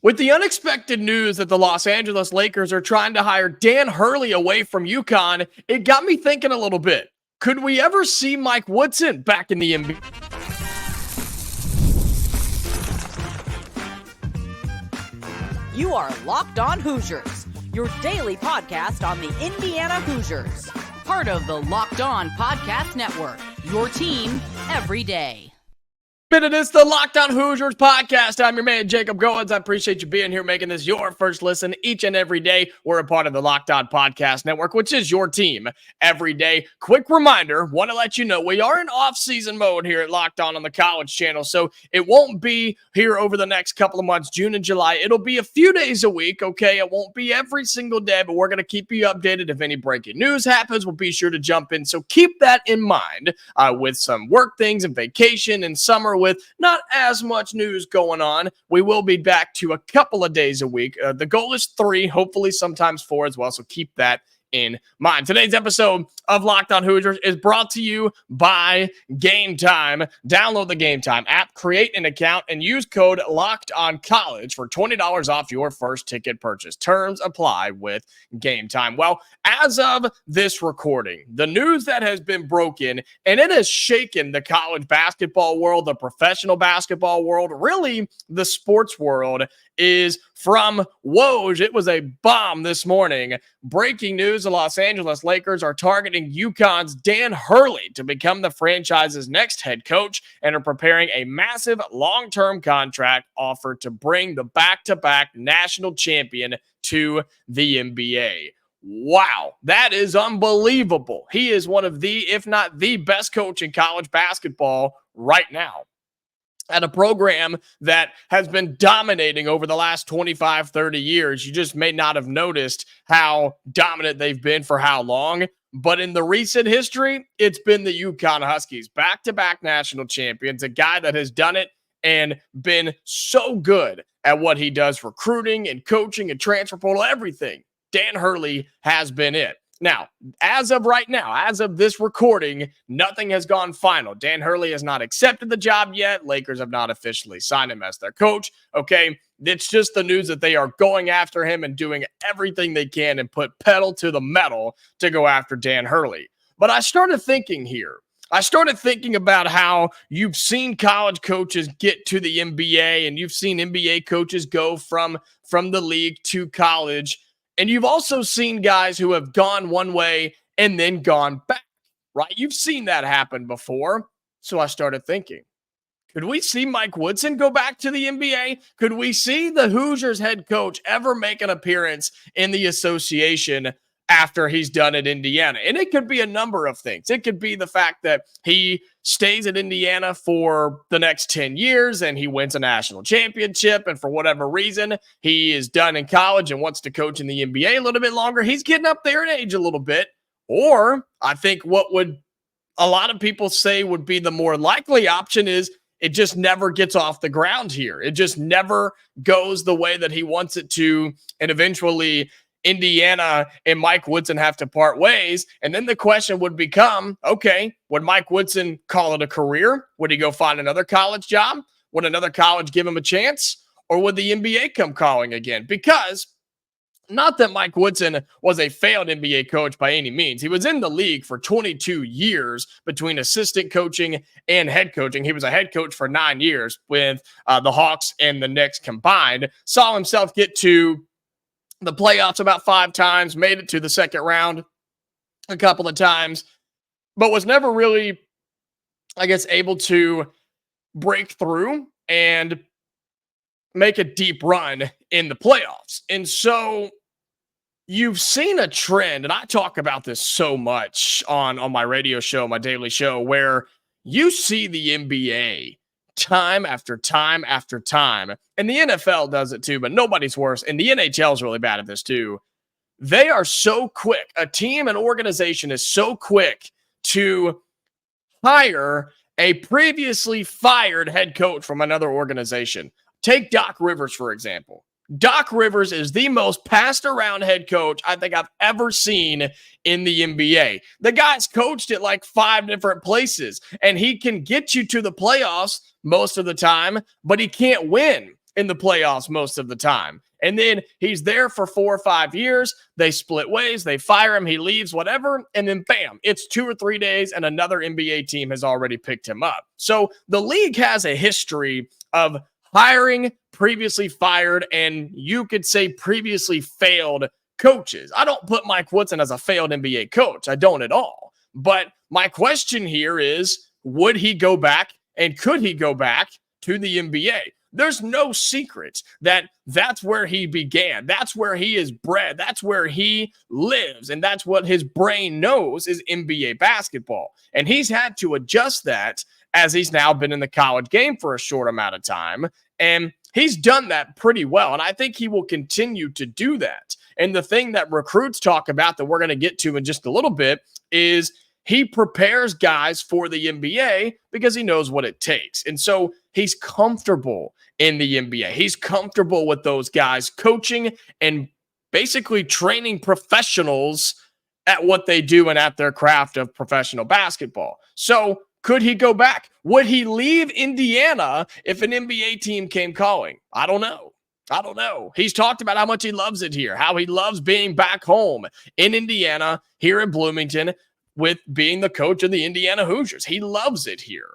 With the unexpected news that the Los Angeles Lakers are trying to hire Dan Hurley away from UConn, it got me thinking a little bit. Could we ever see Mike Woodson back in the NBA? You are Locked On Hoosiers, your daily podcast on the Indiana Hoosiers. Part of the Locked On Podcast Network, your team every day. It is the Locked On Hoosiers podcast. I'm your man, Jacob Goins. I appreciate you being here, making this your first listen each and every day. We're a part of the Locked On Podcast Network, which is your team every day. Quick reminder, want to let you know we are in off-season mode here at Locked On the college channel, so it won't be here over the next couple of months, June and July. It'll be a few days a week, okay? It won't be every single day, but we're going to keep you updated. If any breaking news happens, we'll be sure to jump in. So keep that in mind with some work things and vacation and summer with not as much news going on. We will be back to a couple of days a week. The goal is 3, hopefully sometimes 4 as well, so keep that in mind. Today's episode of Locked On Hoosiers is brought to you by Game Time. Download the Game Time app, create an account, and use code LOCKEDONCollege for $20 off your first ticket purchase. Terms apply with Game Time. Well, as of this recording, the news that has been broken, and it has shaken the college basketball world, the professional basketball world, really the sports world, is from Woj. It was a bomb this morning. Breaking news, the Los Angeles Lakers are targeting UConn's Dan Hurley to become the franchise's next head coach and are preparing a massive long-term contract offer to bring the back-to-back national champion to the NBA. Wow, that is unbelievable. He is one of the, if not the best coach in college basketball right now, at a program that has been dominating over the last 25, 30 years. You just may not have noticed how dominant they've been for how long. But in the recent history, it's been the UConn Huskies, back-to-back national champions, a guy that has done it and been so good at what he does, recruiting and coaching and transfer portal, everything. Dan Hurley has been it. Now, as of right now, as of this recording, nothing has gone final. Dan Hurley has not accepted the job yet. Lakers have not officially signed him as their coach. Okay, it's just the news that they are going after him and doing everything they can and put pedal to the metal to go after Dan Hurley. But I started thinking here. I started thinking about how you've seen college coaches get to the NBA and you've seen NBA coaches go from the league to college. And you've also seen guys who have gone one way and then gone back, right? You've seen that happen before. So I started thinking, could we see Mike Woodson go back to the NBA? Could we see the Hoosiers head coach ever make an appearance in the association after he's done at Indiana? And it could be a number of things. It could be the fact that he stays at Indiana for the next 10 years and he wins a national championship. And for whatever reason, he is done in college and wants to coach in the NBA a little bit longer. He's getting up there in age a little bit. Or I think what would a lot of people say would be the more likely option is it just never gets off the ground here. It just never goes the way that he wants it to. And eventually Indiana and Mike Woodson have to part ways. And then the question would become, okay, would Mike Woodson call it a career? Would he go find another college job? Would another college give him a chance? Or would the NBA come calling again? Because not that Mike Woodson was a failed NBA coach by any means. He was in the league for 22 years between assistant coaching and head coaching. He was a head coach for 9 years with the Hawks and the Knicks combined. Saw himself get to the playoffs about 5 times, made it to the second round a couple of times, but was never really, I guess, able to break through and make a deep run in the playoffs. And so you've seen a trend, and I talk about this so much on my radio show, my daily show, where you see the NBA time after time after time. And the NFL does it too, but nobody's worse. And the NHL is really bad at this too. They are so quick. A team, an organization is so quick to hire a previously fired head coach from another organization. Take Doc Rivers, for example. Doc Rivers is the most passed around head coach I think I've ever seen in the NBA. The guy's coached at like 5 different places, and he can get you to the playoffs most of the time, but he can't win. in the playoffs most of the time. And then he's there for 4 or 5 years. They split ways. They fire him. He leaves, whatever. And then bam, it's 2 or 3 days and another NBA team has already picked him up. So the league has a history of hiring previously fired and you could say previously failed coaches. I don't put Mike Woodson as a failed NBA coach. I don't at all. But my question here is, would he go back and could he go back to the NBA? There's no secret that that's where he began. That's where he is bred. That's where he lives. And that's what his brain knows is NBA basketball. And he's had to adjust that as he's now been in the college game for a short amount of time. And he's done that pretty well. And I think he will continue to do that. And the thing that recruits talk about that we're going to get to in just a little bit is he prepares guys for the NBA because he knows what it takes. And so he's comfortable in the NBA. He's comfortable with those guys coaching and basically training professionals at what they do and at their craft of professional basketball. So could he go back? Would he leave Indiana if an NBA team came calling? I don't know. He's talked about how much he loves it here, how he loves being back home in Indiana, here in Bloomington, with being the coach of the Indiana Hoosiers. He loves it here.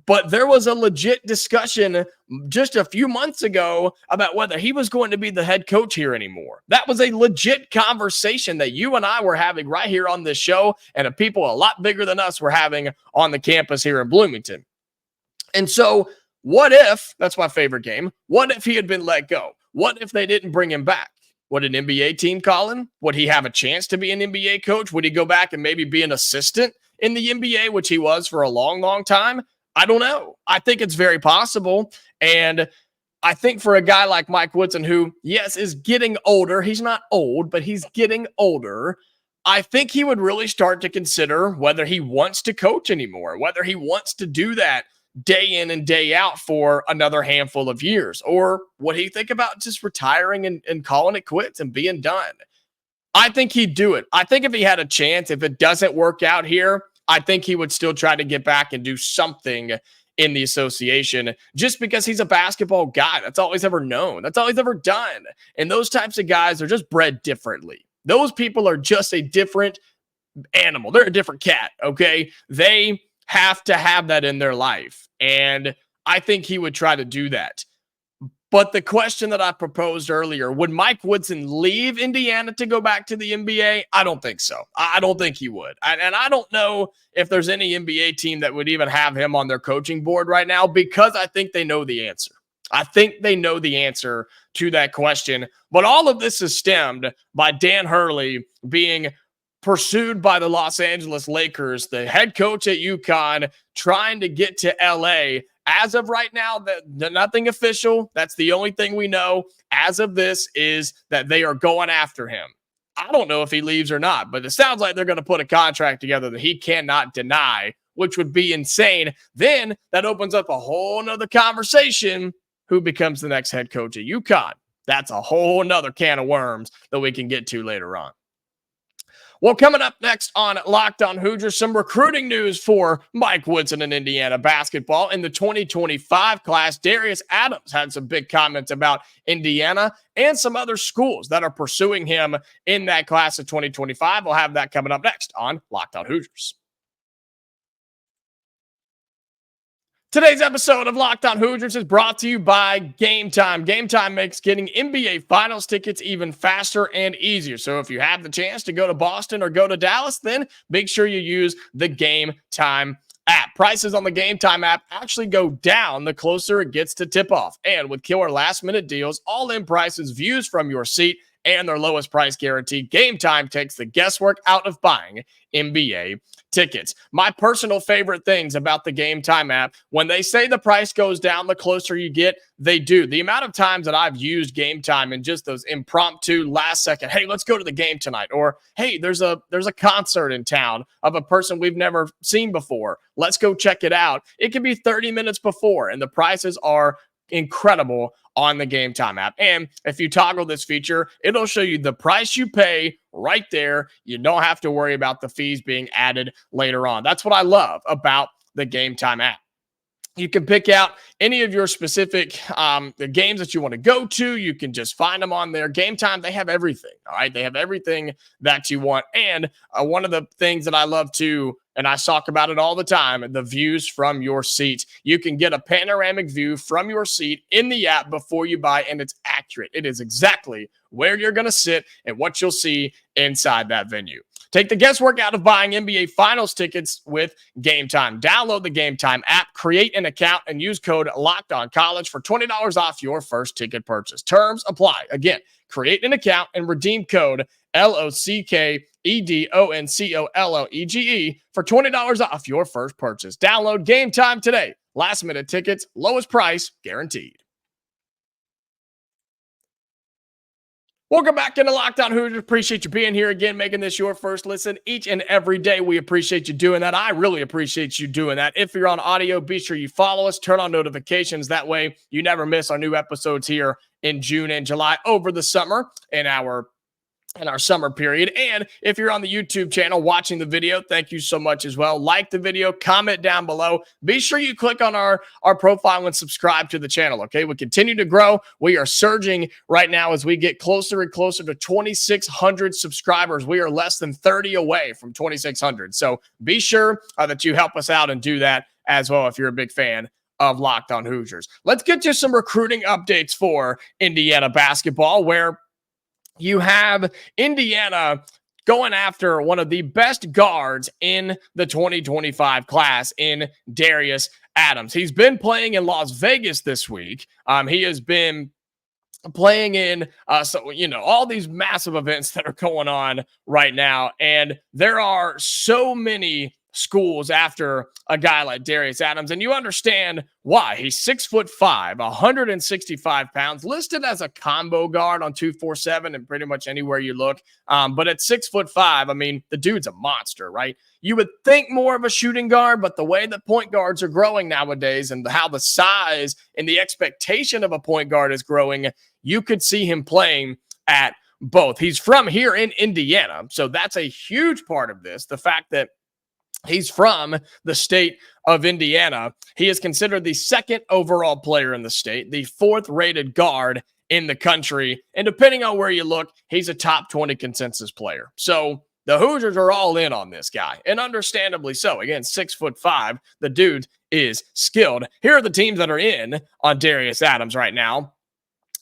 But there was a legit discussion just a few months ago about whether he was going to be the head coach here anymore. That was a legit conversation that you and I were having right here on this show, and people a lot bigger than us were having on the campus here in Bloomington. And so what if, that's my favorite game, what if he had been let go? What if they didn't bring him back? Would an NBA team call him? Would he have a chance to be an NBA coach? Would he go back and maybe be an assistant in the NBA, which he was for a long, long time? I don't know. I think it's very possible. And I think for a guy like Mike Woodson, who, yes, is getting older, he's not old, but he's getting older, I think he would really start to consider whether he wants to coach anymore, whether he wants to do that day in and day out for another handful of years, or would he think about just retiring and calling it quits and being done? I think he'd do it. I think if he had a chance, if it doesn't work out here, I think he would still try to get back and do something in the association just because he's a basketball guy. That's all he's ever known. That's all he's ever done. And those types of guys are just bred differently. Those people are just a different animal. They're a different cat, okay? They have to have that in their life. And I think he would try to do that. But the question that I proposed earlier, would Mike Woodson leave Indiana to go back to the NBA? I don't think so. I don't think he would. And I don't know if there's any NBA team that would even have him on their coaching board right now because I think they know the answer. I think they know the answer to that question. But all of this is stemmed by Dan Hurley being pursued by the Los Angeles Lakers, the head coach at UConn, trying to get to LA. As of right now, nothing official. That's the only thing we know as of this is that they are going after him. I don't know if he leaves or not, but it sounds like they're going to put a contract together that he cannot deny, which would be insane. Then that opens up a whole nother conversation. Who becomes the next head coach at UConn? That's a whole nother can of worms that we can get to later on. Well, coming up next on Locked On Hoosiers, some recruiting news for Mike Woodson in Indiana basketball. In the 2025 class, Darius Adams had some big comments about Indiana and some other schools that are pursuing him in that class of 2025. We'll have that coming up next on Locked On Hoosiers. Today's episode of Locked On Hoosiers is brought to you by Game Time. Game Time makes getting NBA Finals tickets even faster and easier. So if you have the chance to go to Boston or go to Dallas, then make sure you use the Game Time app. Prices on the Game Time app actually go down the closer it gets to tip-off. And with killer last-minute deals, all-in prices, views from your seat, and their lowest price guarantee, Game Time takes the guesswork out of buying NBA tickets. My personal favorite things about the Game Time app, when they say the price goes down the closer you get, they do. The amount of times that I've used Game Time in just those impromptu last second, hey, let's go to the game tonight, or hey, there's a concert in town of a person we've never seen before. Let's go check it out. It can be 30 minutes before, and the prices are incredible on the Game Time app. And if you toggle this feature, it'll show you the price you pay right there. You don't have to worry about the fees being added later on. That's what I love about the Game Time app. You can pick out any of your specific the games that you want to go to. You can just find them on there. Game Time, they have everything. All right. They have everything that you want. And one of the things that I love to, and I talk about it all the time, the views from your seat. You can get a panoramic view from your seat in the app before you buy, and it's accurate. It is exactly where you're going to sit and what you'll see inside that venue. Take the guesswork out of buying NBA Finals tickets with Game Time. Download the Game Time app, create an account, and use code LOCKEDONCollege for $20 off your first ticket purchase. Terms apply. Again, create an account and redeem code LOCKEDONCOLLEGE for $20 off your first purchase. Download Game Time today. Last minute tickets, lowest price guaranteed. Welcome back into Locked On Hoosiers. Appreciate you being here again, making this your first listen each and every day. We appreciate you doing that. I really appreciate you doing that. If you're on audio, be sure you follow us, turn on notifications. That way you never miss our new episodes here in June and July over the summer in our summer period. And if you're on the YouTube channel watching the video, thank you so much as well. Like the video, comment down below. Be sure you click on our profile and subscribe to the channel, okay? We continue to grow. We are surging right now as we get closer and closer to 2,600 subscribers. We are less than 30 away from 2,600. So be sure that you help us out and do that as well if you're a big fan of Locked On Hoosiers. Let's get to some recruiting updates for Indiana basketball, where you have Indiana going after one of the best guards in the 2025 class in Darius Adams. He's been playing in Las Vegas this week. He has been playing in all these massive events that are going on right now. And there are so many schools after a guy like Darius Adams, and you understand why. He's 6'5", 165 pounds, listed as a combo guard on 247 and pretty much anywhere you look. But at 6'5", I mean, the dude's a monster, right? You would think more of a shooting guard, but the way that point guards are growing nowadays and how the size and the expectation of a point guard is growing, you could see him playing at both. He's from here in Indiana, so that's a huge part of this. The fact that he's from the state of Indiana. He is considered the second overall player in the state, the fourth rated guard in the country. And depending on where you look, he's a top 20 consensus player. So the Hoosiers are all in on this guy, and understandably so. Again, 6'5", the dude is skilled. Here are the teams that are in on Darius Adams right now.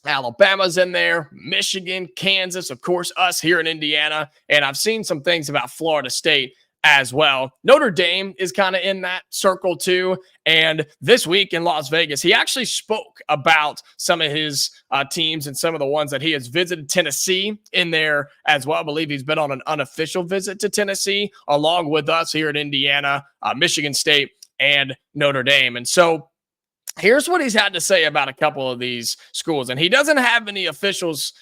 Alabama's in there, Michigan, Kansas, of course, us here in Indiana. And I've seen some things about Florida State as well. Notre Dame is kind of in that circle too. And this week in Las Vegas, he actually spoke about some of his teams and some of the ones that he has visited. Tennessee in there as well. I believe he's been on an unofficial visit to Tennessee along with us here in Indiana, Michigan State, and Notre Dame. And so here's what he's had to say about a couple of these schools. And he doesn't have any officials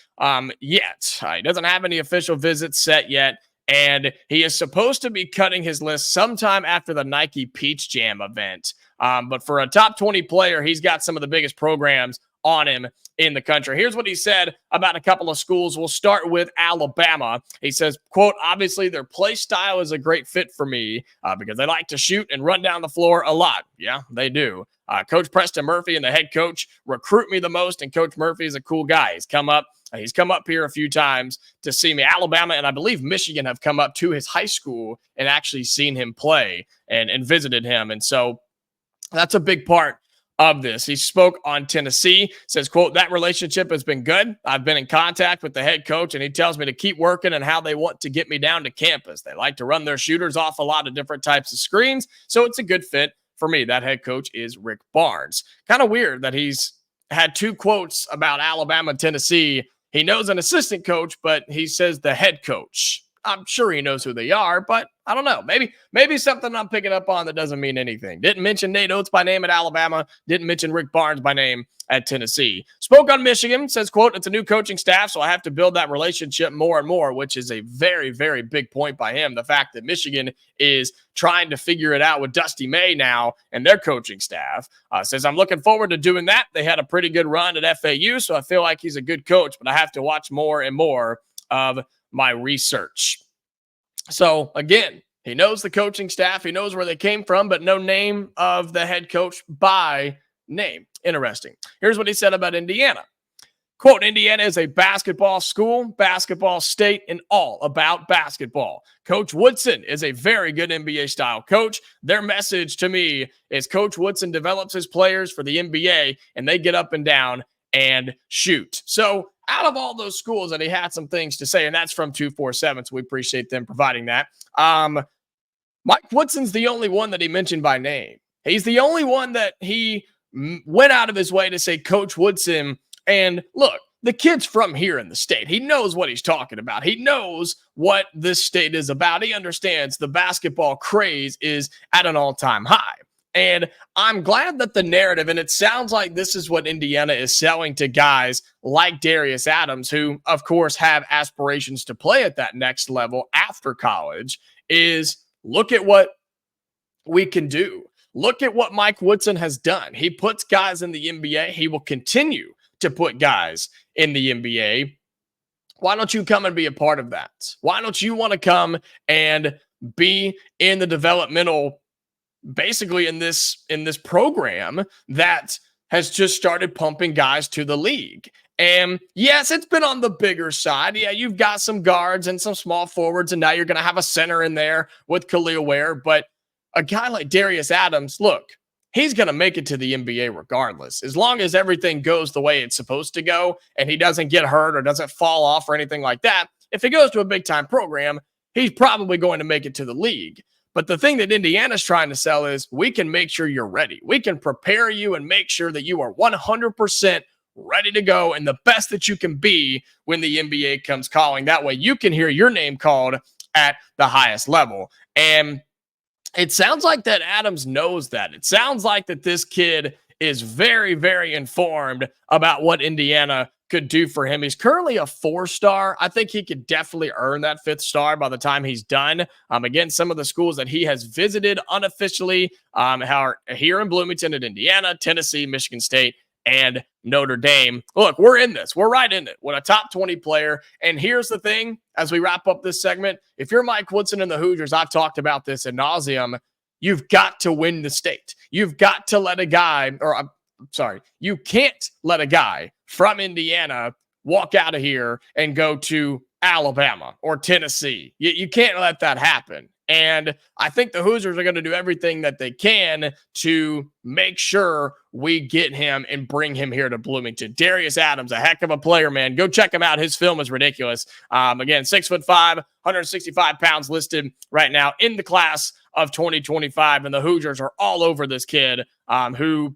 yet. He doesn't have any official visits set yet. And he is supposed to be cutting his list sometime after the Nike Peach Jam event. But for a top 20 player, he's got some of the biggest programs on him in the country. Here's what he said about a couple of schools. We'll start with Alabama. He says, quote, obviously their play style is a great fit for me because they like to shoot and run down the floor a lot. Yeah, they do. Coach Preston Murphy and the head coach recruit me the most, and Coach Murphy is a cool guy. He's come up here a few times to see me. Alabama and I believe Michigan have come up to his high school and actually seen him play and visited him. And so that's a big part of this. He spoke on Tennessee, says, quote, that relationship has been good. I've been in contact with the head coach, and he tells me to keep working and how they want to get me down to campus. They like to run their shooters off a lot of different types of screens, so it's a good fit for me. That head coach is Rick Barnes. Kind of weird that he's had two quotes about Alabama and Tennessee. He knows an assistant coach, but he says the head coach. I'm sure he knows who they are, but I don't know. Maybe something I'm picking up on that doesn't mean anything. Didn't mention Nate Oates by name at Alabama. Didn't mention Rick Barnes by name at Tennessee. Spoke on Michigan, says, quote, it's a new coaching staff, so I have to build that relationship more and more, which is a very, very big point by him. The fact that Michigan is trying to figure it out with Dusty May now and their coaching staff. Says, I'm looking forward to doing that. They had a pretty good run at FAU, so I feel like he's a good coach, but I have to watch more and more of my research. So again, He knows the coaching staff. He knows where they came from, but no name of the head coach by name. Interesting. Here's what he said about Indiana. Quote, Indiana is a basketball school, basketball state, and all about basketball. Coach Woodson is a very good NBA-style coach. Their message to me is Coach Woodson develops his players for the NBA, and they get up and down and shoot. So out of all those schools that he had some things to say, and that's from 247, so we appreciate them providing that. Mike Woodson's the only one that he mentioned by name. He's the only one that he went out of his way to say Coach Woodson. And look, the kid's from here in the state. He knows what he's talking about. He knows what this state is about. He understands the basketball craze is at an all-time high. And I'm glad that the narrative, and it sounds like this is what Indiana is selling to guys like Darius Adams, who, of course, have aspirations to play at that next level after college, is look at what we can do. Look at what Mike Woodson has done. He puts guys in the NBA. He will continue to put guys in the NBA. Why don't you come and be a part of that? Why don't you want to come and be in the developmental, basically in this program that has just started pumping guys to the league? And yes, it's been on the bigger side. Yeah, you've got some guards and some small forwards, and now you're going to have a center in there with Khalil Ware. But a guy like Darius Adams, look, he's going to make it to the NBA regardless. As long as everything goes the way it's supposed to go and he doesn't get hurt or doesn't fall off or anything like that, if he goes to a big-time program, he's probably going to make it to the league. But the thing that Indiana's trying to sell is we can make sure you're ready. We can prepare you and make sure that you are 100% ready to go and the best that you can be when the NBA comes calling. That way you can hear your name called at the highest level. And it sounds like that Adams knows that. It sounds like that this kid is very, very informed about what Indiana could do for him. He's currently a 4-star. I think he could definitely earn that 5th star by the time he's done. Again, some of the schools that he has visited unofficially are here in Bloomington at Indiana, Tennessee, Michigan State, and Notre Dame. Look, we're in this. We're right in it with a top 20 player. And here's the thing, as we wrap up this segment, if you're Mike Woodson and the Hoosiers, I've talked about this ad nauseum, you've got to win the state. You've got to let a guy, you can't let a guy from Indiana walk out of here and go to Alabama or Tennessee. You can't let that happen. And I think the Hoosiers are going to do everything that they can to make sure we get him and bring him here to Bloomington. Darius Adams, a heck of a player, man. Go check him out. His film is ridiculous. Again, 6'5", 165 pounds listed right now in the class of 2025. And the Hoosiers are all over this kid who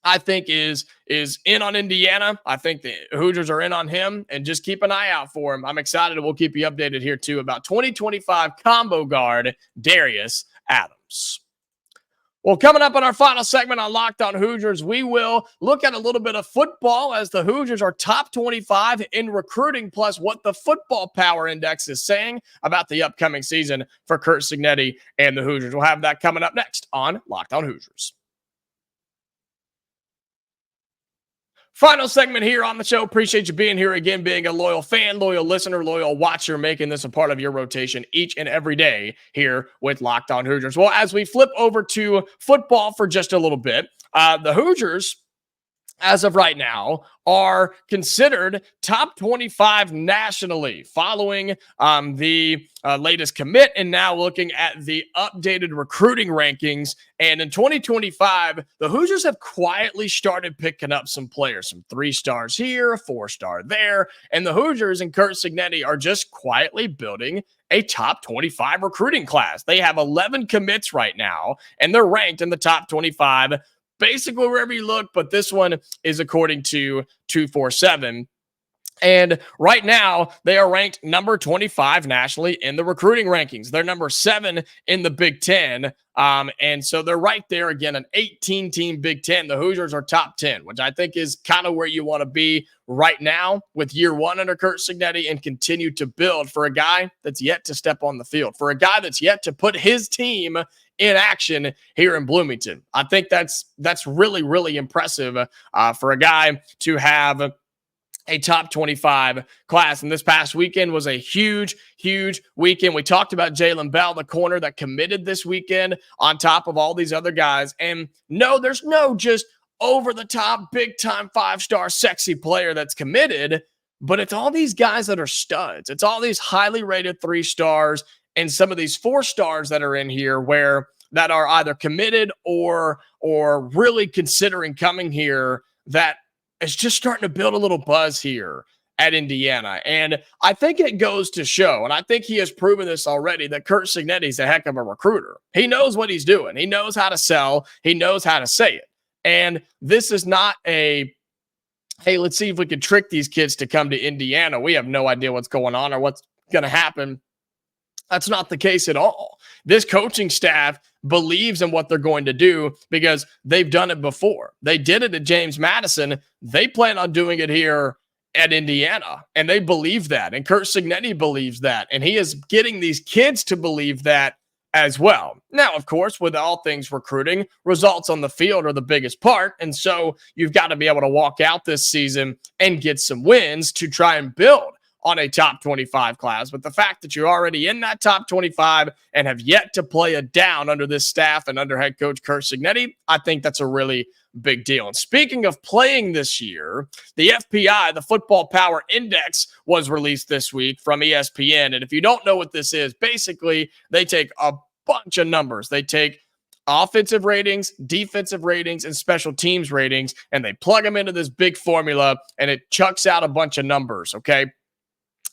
I think is in on Indiana. I think the Hoosiers are in on him, and just keep an eye out for him. I'm excited, and we'll keep you updated here too about 2025 combo guard Darius Adams. Well, coming up on our final segment on Locked On Hoosiers, we will look at a little bit of football as the Hoosiers are top 25 in recruiting, plus what the Football Power Index is saying about the upcoming season for Curt Cignetti and the Hoosiers. We'll have that coming up next on Locked On Hoosiers. Final segment here on the show. Appreciate you being here again, being a loyal fan, loyal listener, loyal watcher, making this a part of your rotation each and every day here with Locked On Hoosiers. Well, as we flip over to football for just a little bit, the Hoosiers, as of right now, are considered top 25 nationally following the latest commit and now looking at the updated recruiting rankings. And in 2025, the Hoosiers have quietly started picking up some players, some 3-stars here, a 4-star there. And the Hoosiers and Curt Cignetti are just quietly building a top 25 recruiting class. They have 11 commits right now, and they're ranked in the top 25 basically wherever you look, but this one is according to 247. And right now, they are ranked number 25 nationally in the recruiting rankings. They're number 7 in the Big Ten. And so they're right there again, an 18-team Big Ten. The Hoosiers are top 10, which I think is kind of where you want to be right now with year one under Curt Cignetti and continue to build for a guy that's yet to step on the field, for a guy that's yet to put his team in action here in Bloomington. I think that's really, really impressive for a guy to have a top 25 class. And this past weekend was a huge, huge weekend. We talked about Jalen Bell, the corner that committed this weekend on top of all these other guys. And no, there's no just over the top, big time 5-star sexy player that's committed, but it's all these guys that are studs. It's all these highly rated 3 stars and some of these 4 stars that are in here that are either committed or really considering coming here, that is just starting to build a little buzz here at Indiana. And I think it goes to show, and I think he has proven this already, that Curt Cignetti is a heck of a recruiter. He knows what he's doing. He knows how to sell. He knows how to say it. And this is not a, hey, let's see if we can trick these kids to come to Indiana. We have no idea what's going on or what's going to happen. That's not the case at all. This coaching staff believes in what they're going to do because they've done it before. They did it at James Madison. They plan on doing it here at Indiana, and they believe that. And Curt Cignetti believes that, and he is getting these kids to believe that as well. Now, of course, with all things recruiting, results on the field are the biggest part, and so you've got to be able to walk out this season and get some wins to try and build on a top 25 class. But the fact that you're already in that top 25 and have yet to play it down under this staff and under head coach Curt Cignetti, I think that's a really big deal. And speaking of playing this year, the FPI, the Football Power Index, was released this week from ESPN. And if you don't know what this is, basically they take a bunch of numbers. They take offensive ratings, defensive ratings, and special teams ratings, and they plug them into this big formula, and it chucks out a bunch of numbers, okay?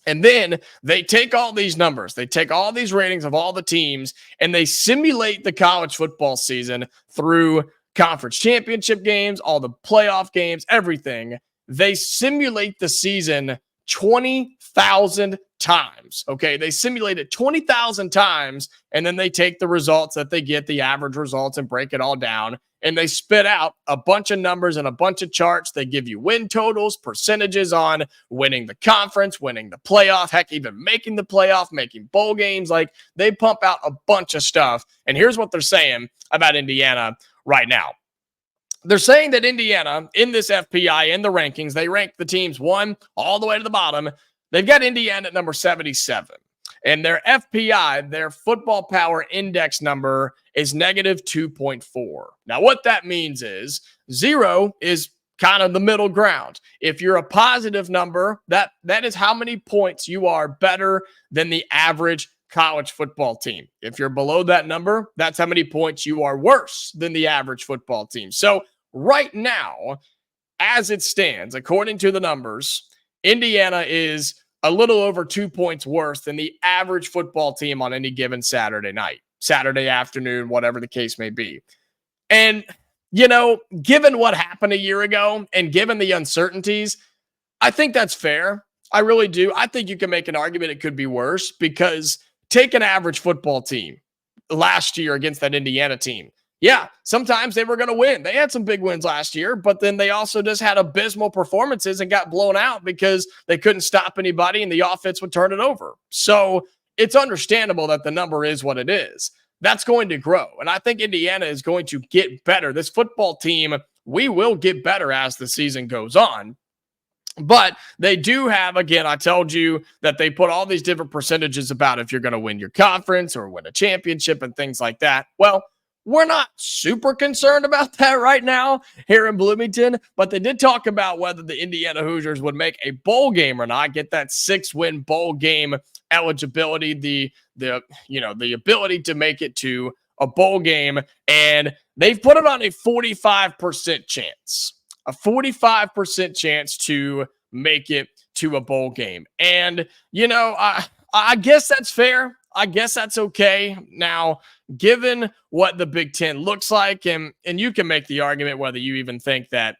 And then they take all these numbers, they take all these ratings of all the teams, and they simulate the college football season through conference championship games, all the playoff games, everything. They simulate the season 20,000 times. Okay, they simulate it 20,000 times, and then they take the results that they get, the average results, and break it all down. And they spit out a bunch of numbers and a bunch of charts. They give you win totals, percentages on winning the conference, winning the playoff, heck, even making the playoff, making bowl games. Like, they pump out a bunch of stuff. And here's what they're saying about Indiana right now. They're saying that Indiana, in this FPI, in the rankings, they rank the teams 1 all the way to the bottom. They've got Indiana at number 77. And their FPI, their Football Power Index number, is negative 2.4. Now, what that means is 0 is kind of the middle ground. If you're a positive number, that is how many points you are better than the average college football team. If you're below that number, that's how many points you are worse than the average football team. So right now, as it stands, according to the numbers, Indiana is a little over 2 points worse than the average football team on any given Saturday night, Saturday afternoon, whatever the case may be. And, you know, given what happened a year ago and given the uncertainties, I think that's fair. I really do. I think you can make an argument it could be worse, because take an average football team last year against that Indiana team. Yeah, sometimes they were going to win. They had some big wins last year, but then they also just had abysmal performances and got blown out because they couldn't stop anybody and the offense would turn it over. So it's understandable that the number is what it is. That's going to grow. And I think Indiana is going to get better. This football team, we will get better as the season goes on. But they do have, again, I told you that they put all these different percentages about if you're going to win your conference or win a championship and things like that. Well, we're not super concerned about that right now here in Bloomington, but they did talk about whether the Indiana Hoosiers would make a bowl game or not, get that 6-win bowl game eligibility, the ability to make it to a bowl game, and they've put it on a 45% chance, a 45% chance to make it to a bowl game. And, you know, I guess that's fair. I guess that's okay. Now, given what the Big Ten looks like, and you can make the argument whether you even think that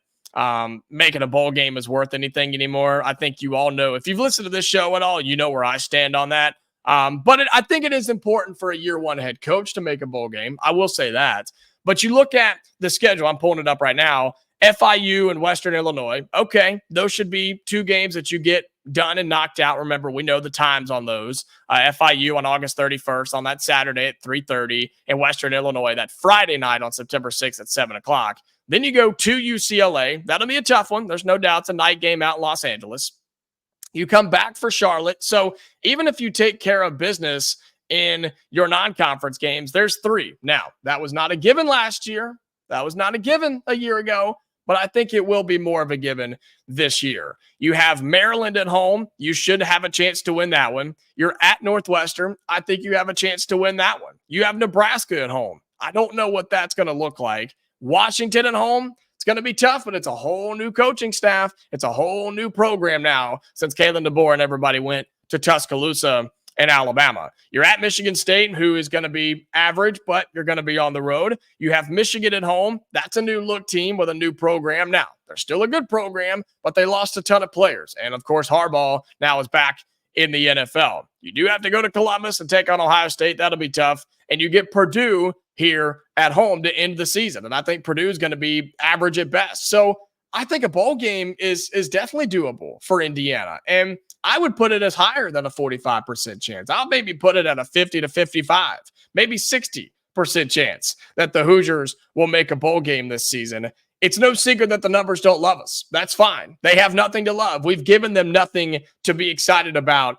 making a bowl game is worth anything anymore. I think you all know, if you've listened to this show at all, you know where I stand on that. But I think it is important for a year one head coach to make a bowl game. I will say that. But you look at the schedule, I'm pulling it up right now, FIU and Western Illinois. Okay, those should be 2 games that you get done and knocked out. Remember, we know the times on those. FIU on August 31st on that Saturday at 3:30, and Western Illinois that Friday night on September 6th at 7 o'clock. Then you go to UCLA. That'll be a tough one. There's no doubt it's a night game out in Los Angeles. You come back for Charlotte. So even if you take care of business in your non-conference games, there's 3. Now, that was not a given last year. That was not a given a year ago, but I think it will be more of a given this year. You have Maryland at home. You should have a chance to win that one. You're at Northwestern. I think you have a chance to win that one. You have Nebraska at home. I don't know what that's going to look like. Washington at home. It's going to be tough, but it's a whole new coaching staff. It's a whole new program now since Kalen DeBoer and everybody went to Tuscaloosa in Alabama. You're at Michigan State, who is going to be average, but you're going to be on the road. You have Michigan at home. That's a new look team with a new program. Now, they're still a good program, but they lost a ton of players. And, of course, Harbaugh now is back in the NFL. You do have to go to Columbus and take on Ohio State. That'll be tough. And you get Purdue here at home to end the season. And I think Purdue is going to be average at best. So I think a bowl game is definitely doable for Indiana. And I would put it as higher than a 45% chance. I'll maybe put it at a 50 to 55, maybe 60% chance that the Hoosiers will make a bowl game this season. It's no secret that the numbers don't love us. That's fine. They have nothing to love. We've given them nothing to be excited about.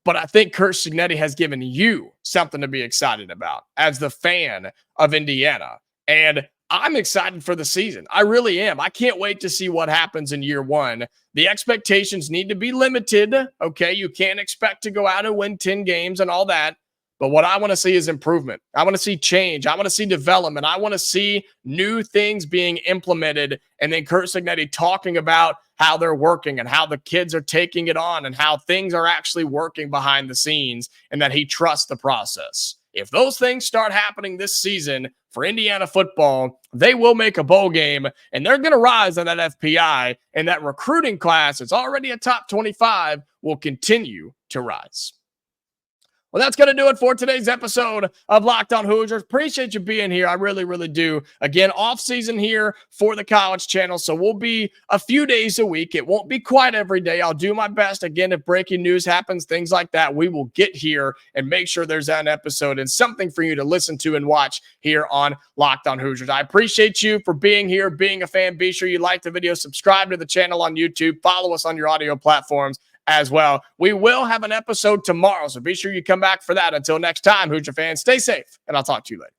But I think Curt Cignetti has given you something to be excited about as the fan of Indiana. And I'm excited for the season. I really am. I can't wait to see what happens in year one. The expectations need to be limited. Okay, you can't expect to go out and win 10 games and all that. But what I want to see is improvement. I want to see change. I want to see development. I want to see new things being implemented. And then Curt Cignetti talking about how they're working and how the kids are taking it on and how things are actually working behind the scenes and that he trusts the process. If those things start happening this season for Indiana football, they will make a bowl game and they're going to rise on that FPI, and that recruiting class, it's already a top 25, will continue to rise. Well, that's going to do it for today's episode of Locked On Hoosiers. Appreciate you being here. I really, really do. Again, off season here for the college channel, so we'll be a few days a week. It won't be quite every day. I'll do my best. Again, if breaking news happens, things like that, we will get here and make sure there's an episode and something for you to listen to and watch here on Locked On Hoosiers. I appreciate you for being here, being a fan. Be sure you like the video, subscribe to the channel on YouTube, follow us on your audio platforms as well. We will have an episode tomorrow, so be sure you come back for that. Until next time, Hoosier fans, stay safe, and I'll talk to you later.